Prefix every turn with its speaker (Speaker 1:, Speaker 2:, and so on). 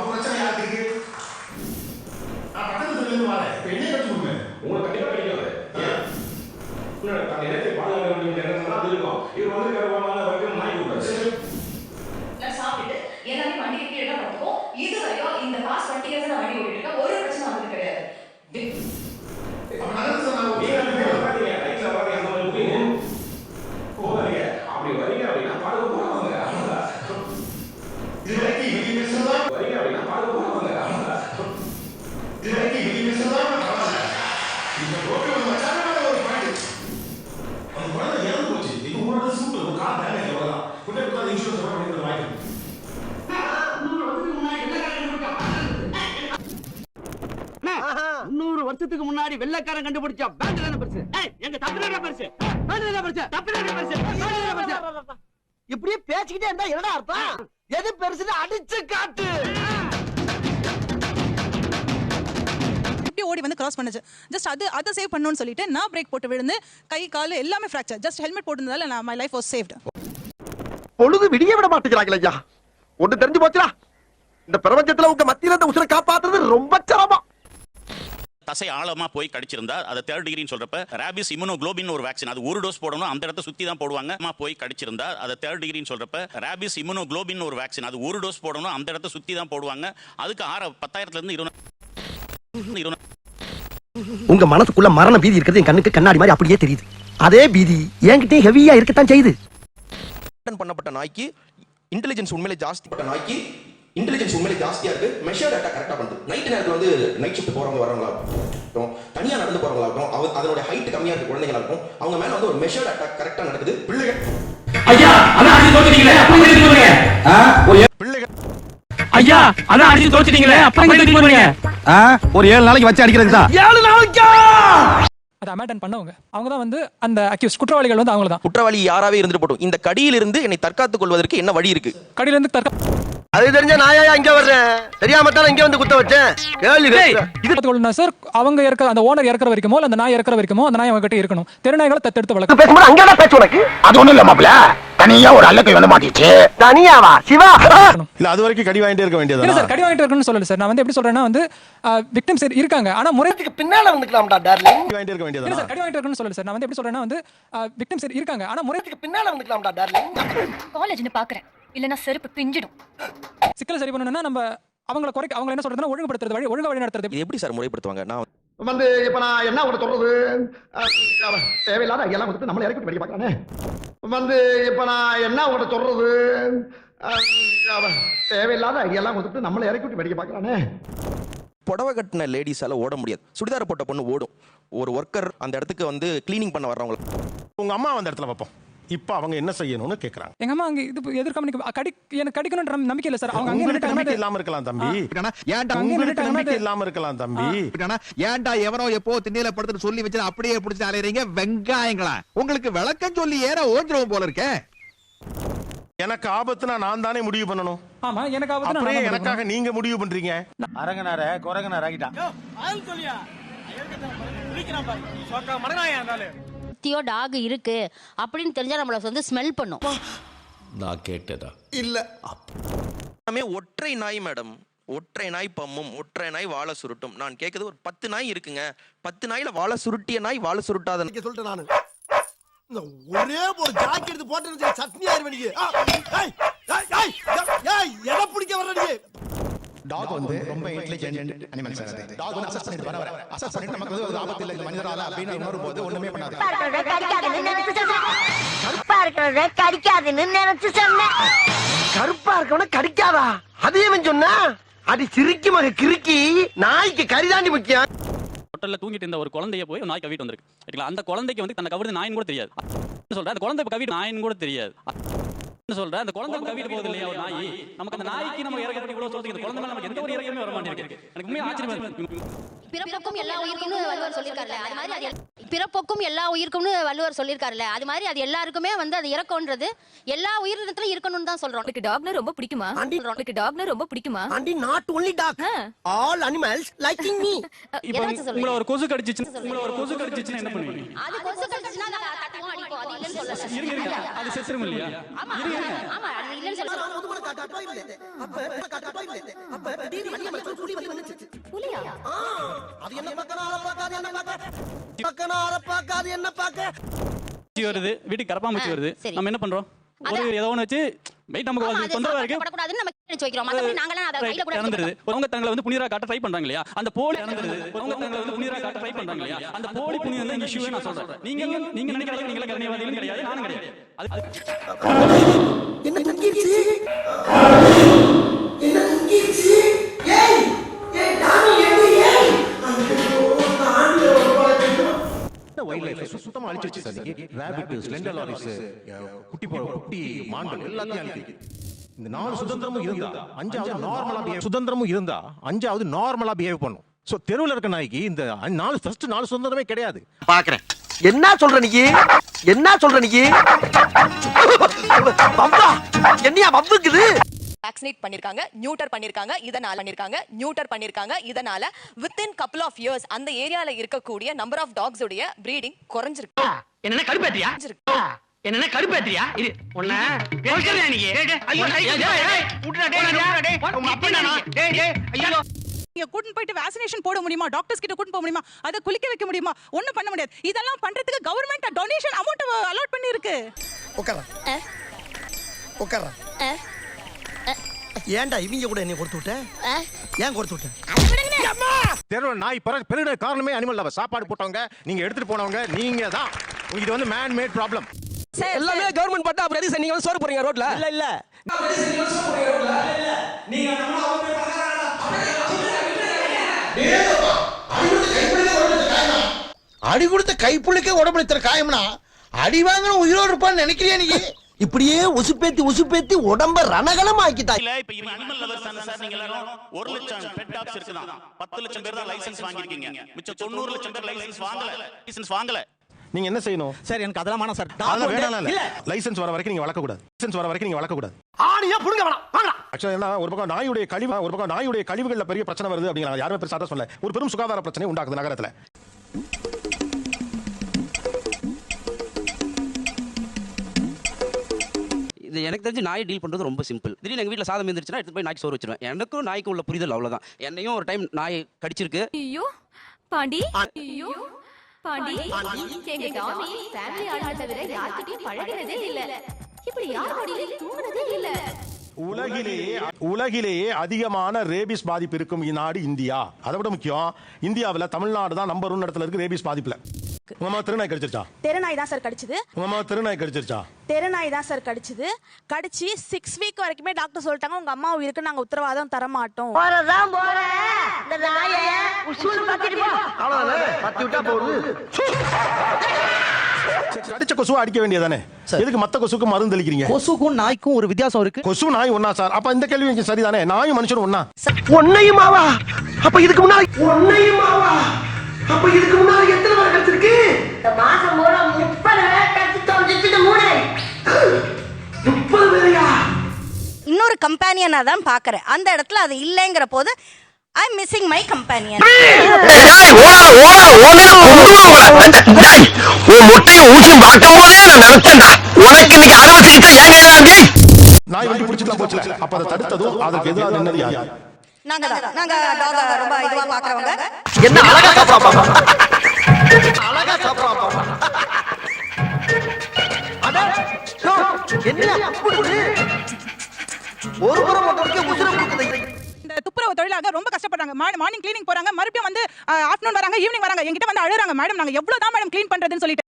Speaker 1: அப்ப பிரச்சனை யாருக்கு? நான் பக்கத்துல இருந்து வரேன். இப்ப என்ன கட்டி கொடுங்க?
Speaker 2: உங்களுக்கு கண்டிப்பா கிடைக்காது. நான் நேரத்தை பாதுகாக்க வேண்டிய நேரம் அது இருக்கும். இவர் வந்து கருவாமான வரைக்கும் நாய் கொடுப்பாரு.
Speaker 3: நான் சாப்பிட்டு எல்லாமே வண்டிக்கு கீழே தான் படுத்துவோம். இதுவரையும் இந்த பாஸ்ட் 20 இயர்ஸ் நான் வண்டி ஓட்டிட்டு இருக்கேன். ஒரு பிரச்சனை வந்தது கிடையாது.
Speaker 1: அப்ப நான் சொன்னா
Speaker 2: நீங்க பாத்தீங்க ரைட்ல வராங்க அந்த மாதிரி போறீங்க. அப்படி வரீங்க அப்படின்னா பாதுகாப்பு போறாங்க.
Speaker 1: இது வரைக்கும் இவங்க பேசுறதா
Speaker 2: வரீங்க அப்படின்னா பாதுகாப்பு போறாங்க.
Speaker 1: இது வரைக்கும் இவங்க பேசுறதா பரவாயில்ல. இந்த ரோட்ல ஒரு மச்சான ஒரு பாயிண்ட். அந்த குழந்தை இறந்து போச்சு. இப்ப உங்களோட சூப்பர் ஒரு கார் டேமேஜ் அவ்வளவுதான். குட்டை குட்டை இன்சூரன்ஸ் பண்ணி கொடுத்து வாங்கிட்டு.
Speaker 4: நூறு வருஷத்துக்கு முன்னாடி வெள்ளைக்காரன் கண்டுபிடிச்ச பேண்ட் தானே பெருசு. எங்க தப்பினே பெருசு. பேண்ட் தானே பெருசு. தப்பினே பெருசு. பெருசு. இப்படியே பேசிக்கிட்டே இருந்தா என்னடா அர்த்தம்? எது பெருசுன்னு அடிச்சு காட்டு.
Speaker 5: இப்படி ஓடி வந்து கிராஸ் பண்ணுச்சு. ஜஸ்ட் அதை சேவ் பண்ணணும்னு சொல்லிட்டு நான் பிரேக் போட்டு விழுந்து கை கால் எல்லாமே ஃப்ராக்சர். ஜஸ்ட் ஹெல்மெட் போட்டிருந்ததால நான் மை லைஃப் வாஸ் சேவ்ட்.
Speaker 4: பொழுது விடிய விட மாட்டேங்கிறாங்களே ஐயா. ஒண்ணு தெரிஞ்சு போச்சுடா. இந்த பிரபஞ்சத்துல உங்க மத்தியில இந்த உசுரை காப்பாத்துறது ரொம்ப சிரமம்.
Speaker 6: தசை ஆழமா போய் கடிச்சிருந்தா அதை 3rd டிகிரின்னு சொல்றப்ப ராபிஸ் இம்யூனோகுளோபின் ஒரு வேக்சின் அது ஒரு டோஸ் போடணும் அந்த இடத்த சுத்தி தான் போடுவாங்க. போய் கடிச்சிருந்தா அதை 3rd டிகிரின்னு சொல்றப்ப ராபிஸ் இம்யூனோகுளோபின் ஒரு வேக்சின் அது ஒரு டோஸ் போடணும் அந்த இடத்த சுத்தி தான் போடுவாங்க. அதுக்கு 10,000 இருந்து 20.
Speaker 4: உங்க மனசுக்குள்ள மரண பீதி இருக்கிறது என் கண்ணுக்கு கண்ணாடி மாதிரி அப்படியே தெரியுது. அதே பீதி என்கிட்ட ஹெவியா இருக்கத்தான் செய்யுது.
Speaker 7: பண்ணப்பட்ட நாய்க்கு இன்டெலிஜென்ஸ் உண்மையிலே ஜாஸ்தியா இருக்கு. மெஷர்ட் அட்டாக் கரெக்டா பண்ணுது. நைட் நேரத்துல வந்து நைட் ஷிஃப்ட் போறவங்க வரவங்களா இருக்கும், தனியா நடந்து போறவங்களா இருக்கும், அதனோட ஹைட் கம்மியா இருக்க குழந்தைகளா இருக்கும், அவங்க மேல வந்து ஒரு மெஷர்ட் அட்டாக் கரெக்டா நடக்குது. பிள்ளைகள்
Speaker 8: ஐயா அதான் அடிச்சு தோச்சிட்டீங்களே அப்ப எங்க போறீங்க?
Speaker 7: பிள்ளைகள்
Speaker 8: ஐயா அதான் அடிச்சு தோச்சிட்டீங்களே அப்ப எங்க போறீங்க?
Speaker 4: ஒரு 7 நாளைக்கு வச்சு அடிக்கிறது தான். 7 நாளைக்கு
Speaker 9: அதை அமேட்டன் பண்ணவங்க அவங்க தான் வந்து அந்த அக்யூஸ் குற்றவாளிகள் வந்து அவங்கள தான்.
Speaker 7: குற்றவாளி யாராவே இருந்துட்டு போட்டும், இந்த கடியிலிருந்து என்னை தற்காத்துக் கொள்வதற்கு என்ன வழி இருக்கு?
Speaker 9: கடியில இருந்து
Speaker 4: அது தெரிஞ்ச நாயா இங்க வர்றேன். தெரியாம தான் இங்க வந்து குத்த வச்சேன்.
Speaker 9: இது சார் அவங்க இறக்குற அந்த ஓனர் இறக்குற வரைக்குமோ அந்த நாய் இறக்குற வரைக்குமோ அந்த நாய் அவங்க கிட்ட இருக்கணும். தெருநாய்களை தத்தெடுத்து வளர்க்க.
Speaker 4: பேசும்போது அங்கடா பேச்சு உனக்கு. அது ஒண்ணும் இல்ல மாப்ள. தனியா ஒரு அல்லக்கை வந்து மாட்டிச்சு. தனியாவா சிவா?
Speaker 1: இல்ல அது வரைக்கும் கடி வாங்கிட்டே இருக்க வேண்டியது.
Speaker 9: இல்ல சார் கடி வாங்கிட்டே இருக்கணும்னு சொல்லல சார். நான் வந்து எப்படி சொல்றேன்னா வந்து விக்டிம்ஸ் இருக்காங்க ஆனா முறைக்கு
Speaker 4: பின்னால வந்துக்கலாம்டா டார்லிங்.
Speaker 1: கடி வாங்கிட்டே இருக்க வேண்டியது.
Speaker 9: இல்ல சார் கடி வாங்கிட்டே இருக்கணும்னு சொல்லல சார். நான் வந்து எப்படி சொல்றேன்னா வந்து விக்டிம்ஸ் இருக்காங்க ஆனா முறைக்கு
Speaker 4: பின்னால வந்துக்கலாம்டா டார்லிங்.
Speaker 3: காலேஜ்னு பாக்குறேன். இல்லனா செருப்பு பிஞ்சிடும்.
Speaker 9: சிக்கலை சரி பண்ணனும்னா நம்ம அவங்கள குறைக்க அவங்க என்ன சொல்றதுன்னா ஒழுங்குபடுத்துறது வழி நடத்துறது.
Speaker 7: இது எப்படி சார் முறைப்படுத்துவாங்க? நான்
Speaker 4: வந்து இப்ப நான் என்ன உனக்கு சொல்றது? தேவையில்லாத எல்லாம் வந்து நம்மள இறக்கி படிக்க பார்க்கறானே. வந்து இப்ப நான் என்ன உனக்கு சொல்றது? தேவையில்லாத எல்லாம் வந்து நம்மள இறக்கி படிக்க பார்க்கறானே.
Speaker 7: புடவை கட்டின லேடிஸால ஓட முடியாது. சுடிதார் போட்ட பொண்ணு ஓடும். ஒரு ஒர்க்கர் அந்த இடத்துக்கு வந்து கிளீனிங் பண்ண வர்றவங்க
Speaker 1: உங்க அம்மா அந்த இடத்துல வைப்போம். இப்ப அவங்க என்ன செய்யணும்னு கேக்குறாங்க.
Speaker 9: எங்க அம்மா அங்க இது எதிர்க்காம எனக்கு கடிக்கணும்ன்ற நம்பிக்கை இல்ல சார். அவங்க
Speaker 1: அங்க நம்பிக்கை இல்லாம இருக்கலாம் தம்பி. ஏன்டா உங்களுக்கு நம்பிக்கை இல்லாம இருக்கலாம் தம்பி.
Speaker 10: ஏன்டா எவனோ எப்போ திண்ணையில படுத்துட்டு சொல்லி வச்சு அப்படியே பிடிச்சு அலையறீங்க வெங்காயங்களா? உங்களுக்கு விளக்கம் சொல்லி ஏற ஓஞ்சிரும் போல இருக்கே.
Speaker 1: எனக்கு ஆபத்துனா நான் தானே முடிவு பண்ணணும்.
Speaker 9: ஆமா எனக்கு ஆபத்துனா
Speaker 1: அப்படியே எனக்காக நீங்க முடிவு பண்றீங்க.
Speaker 10: அரங்கனார குரங்கனார ஆகிட்டா.
Speaker 4: ஆள் சொல்லியா? குளிக்கிறான் பாரு. சோக்கா மடங்காயானால.
Speaker 3: டாக் இருக்கு அப்படின்னு தெரிஞ்சா நம்மள வந்து ஸ்மெல் பண்ணும்.
Speaker 10: நான் கேட்டதா
Speaker 4: இல்ல.
Speaker 7: எல்லாமே ஒற்றை நாய் மேடம். ஒற்றை நாய் பம்மும் ஒற்றை நாய் வாழை சுருட்டும். நான் கேட்கறது ஒரு 10 நாய் இருக்குங்க. 10 நாயில வாழை சுருட்டிய நாய் வாழை சுருட்டாத
Speaker 4: சொல்லிட்டேன் நானு. ஒரே ஒரு ஜாக்கெட் எடுத்து போட்டு சட்னி ஆயிருவேன் நீ. ஏய் ஏய் ஏய் எதை பிடிக்க வர்ற நீ?
Speaker 1: டாக் வந்து ரொம்ப இன்டெலிஜென்ட் அனிமல் சார். டாக் வந்து அசஸ் பண்ணிட்டு வர அசஸ் பண்ணிட்டு நமக்கு வந்து ஒரு ஆபத்து இல்ல இந்த மனிதரால அப்படினு உணரும்போது ஒண்ணுமே பண்ணாது.
Speaker 3: கருப்பா இருக்கறத கடிக்காதுன்னு நினைச்சு சொன்னேன்.
Speaker 4: கருப்பா இருக்கவன கடிக்காதா? அதையும் சொன்னா அடி சிரிக்கி மக கிறுக்கி. நாய்க்கு கரிதாண்டி முக்கியம்.
Speaker 6: ஹோட்டல்ல தூங்கிட்டு இருந்த ஒரு குழந்தைய போய் நாய் கவிட்டு வந்திருக்கு. சரிங்களா? அந்த குழந்தைக்கு வந்து தன்னை கவிட்டு நாயின்னு கூட தெரியாது. சொல்றேன் அந்த குழந்தை கவிட்டு நாயின்னு கூட தெரியாது. சொல்றேன் அந்த குழந்தை கவிட்டு போகுது இல்லையா ஒரு நாய். நமக்கு அந்த நாய்க்கு நம்ம இறக்கப்பட்டு இவ்வளவு சொல்றீங்க. இந்த குழந்தை மேல நமக்கு எந்த ஒரு இறக்கமே வர மாட்டேங்குது. எனக்கு உண்மையா ஆச்சரியமா இருக்கு.
Speaker 3: பிறப்புக்கும் எல்லா உயிருக்கும்னு வள்ளுவர் சொல்லிருக்காருல அது மாதிரி அது பிறப்புக்கும் எல்லா உயிருக்கும்னு வள்ளுவர் சொல்லிருக்காருல அது மாதிரி அது எல்லாருக்குமே வந்து அது இறக்கம்ன்றது எல்லா உயிரினத்துல இருக்கணும்னு தான் சொல்றோம். உங்களுக்கு டாக்னா ரொம்ப பிடிக்குமா? உங்களுக்கு டாக்னா ரொம்ப பிடிக்குமா?
Speaker 4: Aunty not only dog all animals liking me.
Speaker 9: இப்போ உங்களை ஒரு கொசு கடிச்சிச்சு என்ன பண்ணுவீங்க?
Speaker 3: அது கொசு கடிச்சினா தட்டுவோம் அடிப்போம். அது இல்லன்னு சொல்லல.
Speaker 9: அது செத்துரும் இல்லையா?
Speaker 3: ஆமா. ஆமா அது இல்லன்னு சொல்ல புலியா
Speaker 4: அது என்ன பக்கனால பார்க்காது என்ன பக்கனால பார்க்காது என்ன பார்க்க
Speaker 8: வருது வீட்டுக்கு கரப்பாம்பூச்சி வருது
Speaker 3: சரி.
Speaker 8: நம்ம என்ன பண்றோம் ஒரு ஏதோ ஒன்று வச்சு வெயிட் நமக்கு தொந்தரவா இருக்கு
Speaker 3: படக்கூடாதுன்னு நம்ம கிழிச்சு வைக்கிறோம் மத்தபடி நாங்கலாம் அத கையில கூட
Speaker 8: இறந்துருது அவங்க தங்களை வந்து புனிதரா காட்ட ட்ரை பண்றாங்க இல்லையா அந்த போலி இறந்துருது அவங்க தங்களை வந்து புனிதரா காட்ட ட்ரை பண்றாங்க இல்லையா அந்த போலி புனிதம் தான் இஷ்யூவே நான் சொல்றேன் நீங்க நினைக்கிறது நீங்க கருணைவாதிகளும் கிடையாது நானும் கிடையாது
Speaker 4: என்ன தங்கிருச்சு என்ன தங்கிருச்சு ஏய் ஏய் டாமி ஏய்
Speaker 1: வைல்ட் லைஃப் சுத்தமா அழிச்சிருச்சு சார் ராபிட் ஸ்லெண்டர் லாரிஸ் குட்டி மான்கள் எல்லாத்தையும் அழிக்குது இந்த 4 சுதந்திரமும் இருந்தா 5வது நார்மலா பிஹேவ் சுதந்திரமும் இருந்தா 5வது நார்மலா பிஹேவ் பண்ணும் சோ தெருவுல இருக்க நாய்க்கு இந்த 4 சுதந்திரமே கிடையாது
Speaker 4: பாக்குறேன் என்ன சொல்ற நீ என்ன சொல்ற நீ பம்பா என்னையா பம்புக்குது
Speaker 11: வேக்சினேட் பண்ணிருக்காங்க நியூட்டர் பண்ணிருக்காங்க இதனால வித்தின் கப்புள் ஆஃப் இயர்ஸ் அந்த ஏரியால இருக்கக்கூடிய நம்பர் ஆஃப் டாக்ஸ் உடைய பிரீடிங் குறைஞ்சிருக்கு
Speaker 8: என்ன கடுப்பேத்தியா என்ன கடுப்பேத்தியா இது உன்ன பேசுறியா நீ ஐயோ உங்க அப்பா நானா ஐயோ
Speaker 5: நீங்க கூட்டிட்டு போயிட்டு வேக்சினேஷன் போட முடியுமா டாக்டர்ஸ் கிட்ட கூட்டிட்டு போக முடியுமா அதை குளிக்க வைக்க முடியுமா ஒண்ணும் பண்ண முடியாது இதெல்லாம் பண்றதுக்கு கவர்மெண்ட் டொனேஷன் அமௌண்ட் அலாட் பண்ணி இருக்கு
Speaker 4: உட்கார ஏன்டா இவங்க கூட என்ன கொடுத்து விட்ட ஏன் கொடுத்து விட்ட
Speaker 1: தெருவுல நாய் பெருட காரணமே அனிமல் லவர் சாப்பாடு போட்டவங்க நீங்க எடுத்துட்டு போனவங்க நீங்க தான் இது வந்து மேன் மேட் ப்ராப்ளம்
Speaker 4: எல்லாமே கவர்மெண்ட் பட்டா அப்புறம் எதுக்கு நீங்க வந்து சோறு போறீங்க ரோட்ல இல்ல நீங்க அடி கொடுத்த கைப்புள்ளிக்கே உடம்புல காயம்னா அடி வாங்கின உயிரோடு இருப்பான்னு நினைக்கிறியா நீ இப்படியே உசுப்பேத்தி உடம்ப ரணகலம் ஆக்கிட்டா
Speaker 6: இல்ல இப்ப இவங்க அனிமல் லவர்ஸ் தான சார் நீங்க எல்லாரும் 1 லட்சம் பெட் டாக்ஸ் இருக்குதான் 10 லட்சம் பேர் தான் லைசென்ஸ் வாங்கிருக்கீங்க மிச்சம் 90 லட்சம் பேர் லைசென்ஸ் வாங்கல
Speaker 1: நீங்க என்ன செய்யணும்
Speaker 4: சார் எனக்கு அதெல்லாம் வேணாம் சார்
Speaker 1: அதெல்லாம் வேணாம் இல்ல லைசென்ஸ் வர வரைக்கும் நீங்க வளர்க்க கூடாது
Speaker 4: ஆணியா புடுங்க வேணாம் வாங்கடா
Speaker 1: ஆக்சுவலா என்ன ஒரு பக்கம் நாயுடைய கழிவுகள்ல பெரிய பிரச்சனை வருது அப்படிங்கறாங்க யாருமே பெருசா தான் சொல்லல ஒரு பெரும் சுகாதார பிரச்சனை உண்டாக்குது நகரத்துல
Speaker 8: இது எனக்கு தெரிஞ்சு நாயை டீல் பண்றது ரொம்ப சிம்பிள் திடீர்னு எங்க வீட்டுல சாதம் இருந்துச்சுன்னா எடுத்து போய் நாய்க்கு சோறு வச்சிருவேன் எனக்கும் நாய்க்கு உள்ள புரிதல் அவ்வளவுதான் என்னையும் ஒரு டைம் நாய் கடிச்சிருக்கு
Speaker 3: ஐயோ பாண்டி எங்க டாமி ஃபேமிலி ஆளுங்க தவிர யார்கிட்டயும் பழகுனதே இல்ல இப்படி யார் கூடயும் தூங்குனதே இல்ல
Speaker 1: உலகிலேயே அதிகமான ரேபிஸ் பாதிப்பு இருக்கும் நாடு இந்தியா. அதை விட முக்கியம் இந்தியாவுல தமிழ்நாடு தான் நம்பர் 1 இடத்துல இருக்கு ரேபிஸ் பாதிப்புல. உங்க அம்மா தெருநாய் கடிச்சிருச்சா?
Speaker 11: தெருநாய் தான் சார் கடிச்சது.
Speaker 1: உங்க அம்மா தெருநாய் கடிச்சிருச்சா?
Speaker 11: தெருநாய் தான் சார் கடிச்சது. கடிச்சு 6 வீக் வரைக்குமே டாக்டர் சொல்லிட்டாங்க உங்க அம்மா உயிருக்கு நாங்க உத்தரவாதம் தர மாட்டோம்.
Speaker 4: போறதான் போற இந்த நாயை உசூல் பத்திட்டு போ. அவ்வளவுதானே பத்தி விட்டா போகுது.
Speaker 1: கடிச்ச கொசு அடிக்க வேண்டியதானே? எதுக்கு மத்த கொசுக்கு மருந்து தெளிக்கிறீங்க?
Speaker 4: கொசுக்கும் நாய்க்கும் ஒரு வித்தியாசம் இருக்கு.
Speaker 1: கொசு நாய் ஒண்ணா சார்? அப்ப இந்த கேள்வி சரிதானே? நாயும் மனுஷனும் ஒண்ணா?
Speaker 4: ஒன்னையுமாவா? அப்ப இதுக்கு முன்னாடி ஒன்னையுமாவா? அப்ப இதுக்கு முன்னாடி எத்தனை பேர் கடிச்சிருக்கு?
Speaker 12: இந்த மாசம் பூரா 30 பேர் கடிச்சு தொலைச்சிட்டு மூணு.
Speaker 4: 30 பேரையா?
Speaker 11: இன்னொரு கம்பேனியனா தான் பாக்குறேன். அந்த இடத்துல அது இல்லைங்கிற போது I am missing my companion.
Speaker 4: முட்டையை ஊசி பார்க்கும் போதே நான் நினைச்சேன்டா உனக்கு இன்னைக்கு அறுவை சிகிச்சை
Speaker 1: நாய் வண்டி பிடிச்சிட்டு போச்சுல அப்ப அதை தடுத்ததும் அதுக்கு எதிராக நின்னது யார்?
Speaker 11: நாங்க டாக ரொம்ப இதுவா பாக்குறவங்க.
Speaker 4: என்ன அழகா சாப்பிடுறாப்பா, அழகா சாப்பிடுறாப்பா. அட என்ன ஒரு புறம் மட்டும் உசுர கொடுக்குது.
Speaker 5: இந்த துப்புரவு தொழிலாக ரொம்ப கஷ்டப்படுறாங்க. மார்னிங் கிளீனிங் போறாங்க, மறுபடியும் வந்து ஆஃப்டர்நூன் வராங்க, ஈவினிங் வராங்க, என்கிட்ட வந்து அழுறாங்க, மேடம் நாங்க எவ்வளவுதான் மேடம் கிளீன் பண்றதுன்னு சொல்லிட்டு.